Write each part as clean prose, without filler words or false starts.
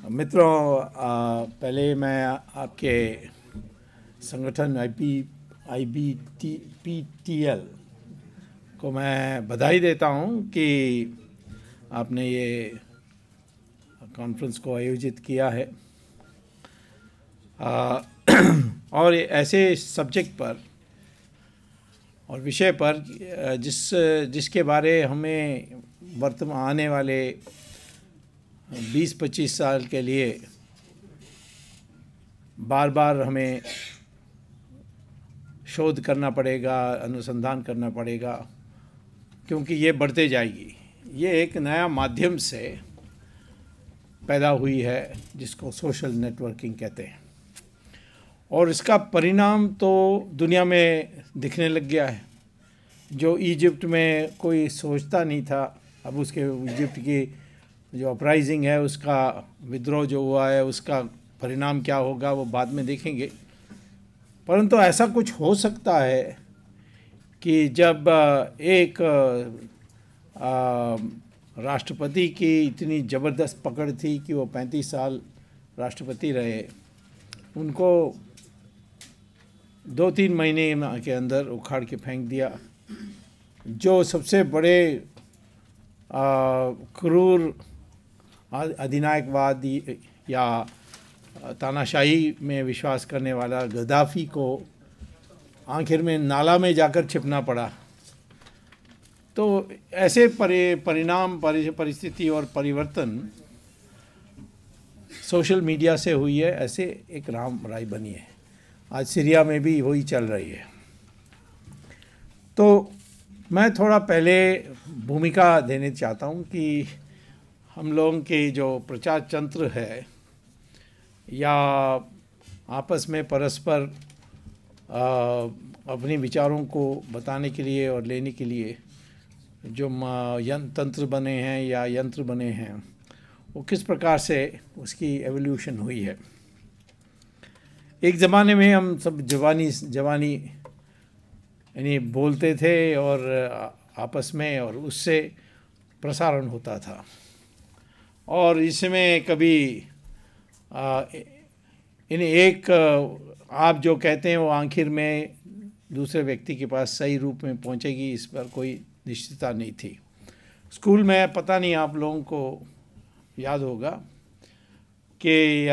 मित्रों, पहले मैं आपके संगठन IBPTL को मैं बधाई देता हूं कि आपने ये कॉन्फ्रेंस को आयोजित किया है और ऐसे सब्जेक्ट पर और विषय पर जिसके बारे हमें वर्तमान आने वाले 20-25 साल के लिए बार बार हमें शोध करना पड़ेगा, अनुसंधान करना पड़ेगा, क्योंकि ये बढ़ते जाएगी। ये एक नया माध्यम से पैदा हुई है जिसको सोशल नेटवर्किंग कहते हैं, और इसका परिणाम तो दुनिया में दिखने लग गया है। जो इजिप्ट में कोई सोचता नहीं था, अब उसके इजिप्ट की जो अपराइजिंग है, उसका विद्रोह जो हुआ है, उसका परिणाम क्या होगा वो बाद में देखेंगे। परंतु ऐसा कुछ हो सकता है कि जब एक राष्ट्रपति की इतनी ज़बरदस्त पकड़ थी कि वो 35 साल राष्ट्रपति रहे, उनको 2-3 महीने के अंदर उखाड़ के फेंक दिया। जो सबसे बड़े क्रूर अधिनायकवादी या तानाशाही में विश्वास करने वाला गद्दाफी को आखिर में नाला में जाकर छिपना पड़ा। तो ऐसे परिणाम, परिस्थिति और परिवर्तन सोशल मीडिया से हुई है। ऐसे एक रामराई बनी है। आज सीरिया में भी वही चल रही है। तो मैं थोड़ा पहले भूमिका देने चाहता हूँ कि हम लोगों के जो प्रचार तंत्र है या आपस में परस्पर अपने विचारों को बताने के लिए और लेने के लिए जो तंत्र बने हैं या यंत्र बने हैं, वो किस प्रकार से उसकी एवोल्यूशन हुई है। एक ज़माने में हम सब जवानी यानी बोलते थे और आपस में, और उससे प्रसारण होता था, और इसमें कभी एक आप जो कहते हैं वो आखिर में दूसरे व्यक्ति के पास सही रूप में पहुंचेगी, इस पर कोई निश्चितता नहीं थी। स्कूल में पता नहीं आप लोगों को याद होगा कि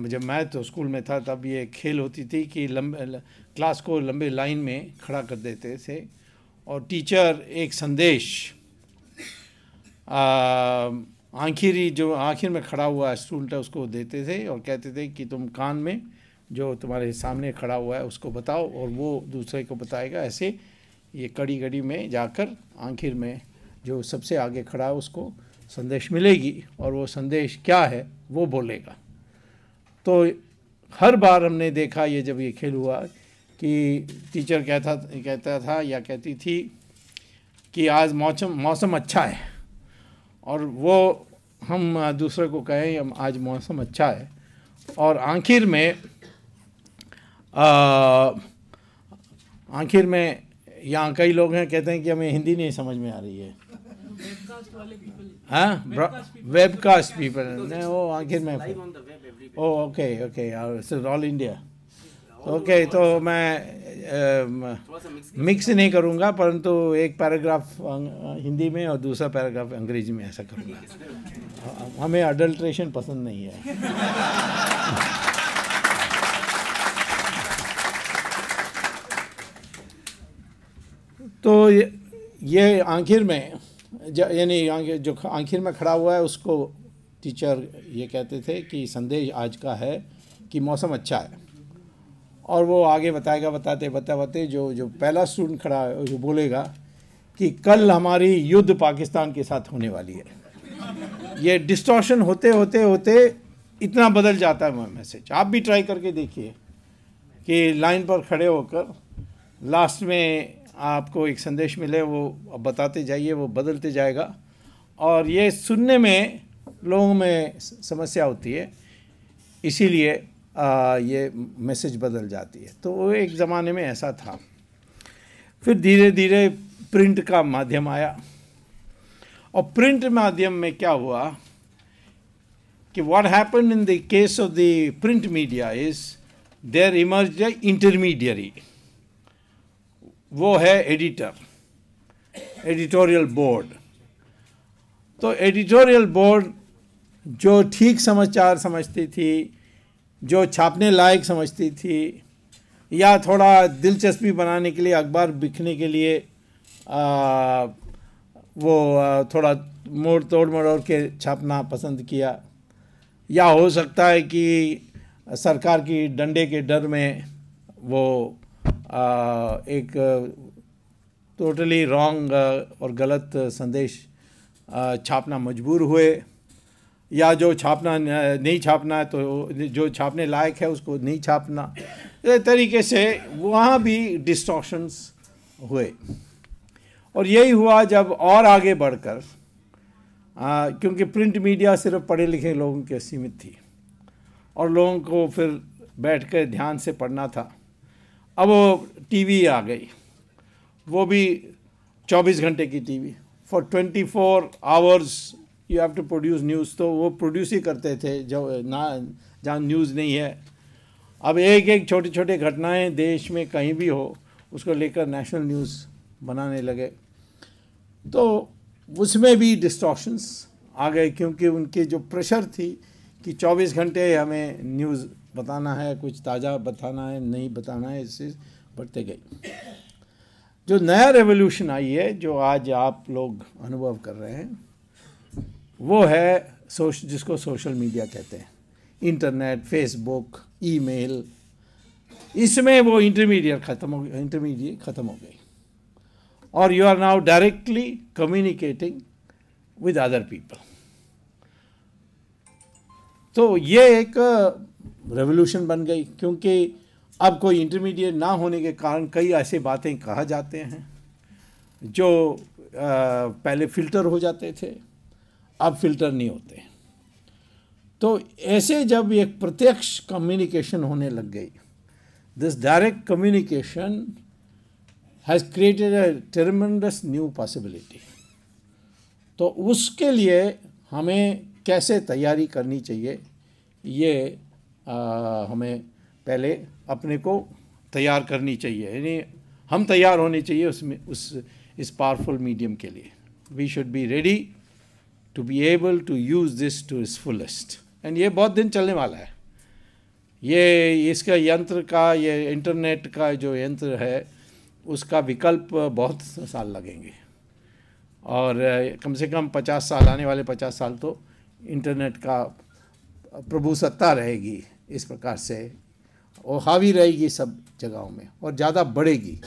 जब मैं तो स्कूल में था तब ये खेल होती थी कि क्लास को लंबे लाइन में खड़ा कर देते थे और टीचर एक संदेश आखिर में खड़ा हुआ स्टूडेंट है उसको देते थे और कहते थे कि तुम कान में जो तुम्हारे सामने खड़ा हुआ है उसको बताओ, और वो दूसरे को बताएगा। ऐसे ये कड़ी में जाकर आखिर में जो सबसे आगे खड़ा है उसको संदेश मिलेगी, और वो संदेश क्या है वो बोलेगा। तो हर बार हमने देखा ये जब ये खेल हुआ कि टीचर कहता था या कहती थी कि आज मौसम अच्छा है, और वो हम दूसरे को कहें आज मौसम अच्छा है, और आखिर में यहाँ कई लोग हैं कहते हैं कि हमें हिंदी नहीं समझ में आ रही है। हाँ, वेबकास्ट पीपल नहीं, वो आखिर में ओके ऑल इंडिया। ओके, तो मैं मिक्स नहीं करूँगा, परंतु एक पैराग्राफ हिंदी में और दूसरा पैराग्राफ अंग्रेजी में ऐसा करूँगा। हमें अडल्ट्रेशन पसंद नहीं है। तो ये आखिर में यानी जो आखिर में खड़ा हुआ है उसको टीचर ये कहते थे कि संदेश आज का है कि मौसम अच्छा है, और वो आगे बताते जो पहला स्टूडेंट खड़ा है जो बोलेगा कि कल हमारी युद्ध पाकिस्तान के साथ होने वाली है। ये डिस्टॉर्शन होते इतना बदल जाता है मैसेज। आप भी ट्राई करके देखिए कि लाइन पर खड़े होकर लास्ट में आपको एक संदेश मिले, वो बताते जाइए, वो बदलते जाएगा, और ये सुनने में लोगों में समस्या होती है, इसीलिए ये मैसेज बदल जाती है। तो वो एक ज़माने में ऐसा था। फिर धीरे धीरे प्रिंट का माध्यम आया, और प्रिंट माध्यम में क्या हुआ कि what happened in the case of the print media is there emerged a intermediary, वो है एडिटर, एडिटोरियल बोर्ड। तो एडिटोरियल बोर्ड जो ठीक समाचार समझती थी, जो छापने लायक समझती थी, या थोड़ा दिलचस्पी बनाने के लिए, अखबार बिकने के लिए वो थोड़ा मोड़ मरोड़ के छापना पसंद किया, या हो सकता है कि सरकार की डंडे के डर में वो एक टोटली रॉन्ग और गलत संदेश छापना मजबूर हुए, या जो छापना नहीं छापना है तो जो छापने लायक है उसको नहीं छापना। इस तरीके से वहाँ भी डिस्टॉर्शंस हुए। और यही हुआ जब और आगे बढ़कर, क्योंकि प्रिंट मीडिया सिर्फ पढ़े लिखे लोगों के सीमित थी और लोगों को फिर बैठ कर ध्यान से पढ़ना था। अब वो टीवी आ गई, वो भी 24 घंटे की TV, for 24 hours you have to produce news. तो वो प्रोड्यूस ही करते थे जो ना, जहाँ न्यूज़ नहीं है। अब एक एक छोटी छोटी घटनाएं देश में कहीं भी हो उसको लेकर नेशनल न्यूज़ बनाने लगे। तो उसमें भी डिस्टॉर्शंस आ गए, क्योंकि उनकी जो प्रेशर थी कि 24 घंटे हमें न्यूज़ बताना है, कुछ ताज़ा बताना है, नहीं बताना है, इससे बढ़ते गई। जो नया रेवोल्यूशन आई है, जो आज आप लोग अनुभव कर रहे हैं, वो है जिसको सोशल मीडिया कहते हैं, इंटरनेट, फेसबुक, ईमेल। इसमें वो इंटरमीडिएट ख़त्म हो गई और you are now directly communicating with other people. तो ये एक रेवोल्यूशन बन गई, क्योंकि अब कोई इंटरमीडिएट ना होने के कारण कई ऐसे बातें कहा जाते हैं जो पहले फ़िल्टर हो जाते थे, अब फिल्टर नहीं होते। तो ऐसे जब एक प्रत्यक्ष कम्युनिकेशन होने लग गई, this direct communication has created a ट्रेमेंडस new possibility. तो उसके लिए हमें कैसे तैयारी करनी चाहिए, ये हमें पहले अपने को तैयार करनी चाहिए, यानी हम तैयार होने चाहिए उसमें, इस पावरफुल मीडियम के लिए। We should be ready to be able to use this to its fullest। And ये बहुत दिन चलने वाला है। ये इसका यंत्र का, ये इंटरनेट का जो यंत्र है, उसका विकल्प बहुत साल लगेंगे, और कम से कम 50 साल, आने वाले 50 साल तो इंटरनेट का प्रभुसत्ता रहेगी इस प्रकार से, और हावी रहेगी सब जगहों में और ज़्यादा बढ़ेगी।